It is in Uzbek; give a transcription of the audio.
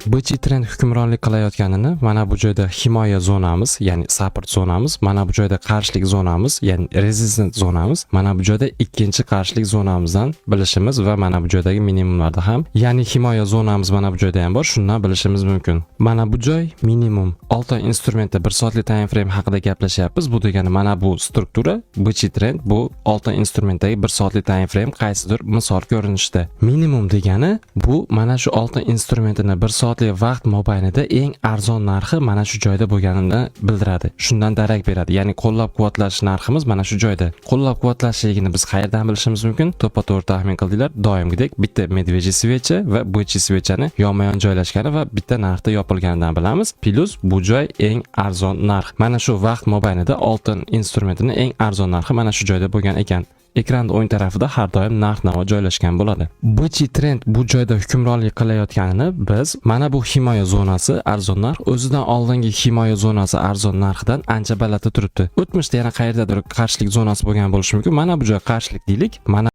BC Trend hukmronlik qilayotganini mana bu joyda himoya zonamiz, ya'ni support zonamiz, mana bu joyda qarshilik zonamiz, ya'ni resistance zonamiz, mana bu joyda ikkinchi qarshilik zonamizdan bilishimiz va mana bu joydagi minimumlarda ham, ya'ni himoya zonamiz mana bu joyda ham bor, shundan bilishimiz mumkin. Mana bu joy minimum. Oltin instrumentda 1 soatlik time frame haqida gaplashyapmiz. Bu degani mana bu struktura BC Trend bu oltin instrumentdagi 1 soatlik time frame qaysidir misol ko'rinishda. Minimum degani bu mana shu oltin instrumentini 1 soatlik vaqt mobaynida eng arzon narxi mana shu joyda bo'lganini bildiradi. Shundan darak beradi. Ya'ni qo'llab-quvvatlash narximiz mana shu joyda. Qo'llab-quvvatlashligini biz qayerdan bilishimiz mumkin? To'ppa-to'g'ri taxmin qildinglar. Doimgidek bitta medveji svechi va BC svechani yonma-yon joylashgani va bitta narxda yopilganidan bilamiz. Plus bu joy eng arzon narx. Mana shu vaqt mobaynida oltin instrumentining eng arzon narxi mana shu joyda bo'lgan ekan. Ekranda o'ng tarafida har doim narx-navo joylashgan bo'ladi. BC Trend bu joyda hukmronlik qilayotganini biz mana bu himoya zonasi arzon narx o'zidan oldingi himoya zonasi arzon narxidan ancha balandda turibdi. O'tmishda yana qayerdadir qarshilik zonasi bo'lgan bo'lishi mumkin. Mana bu joy qarshilik deylik. Mana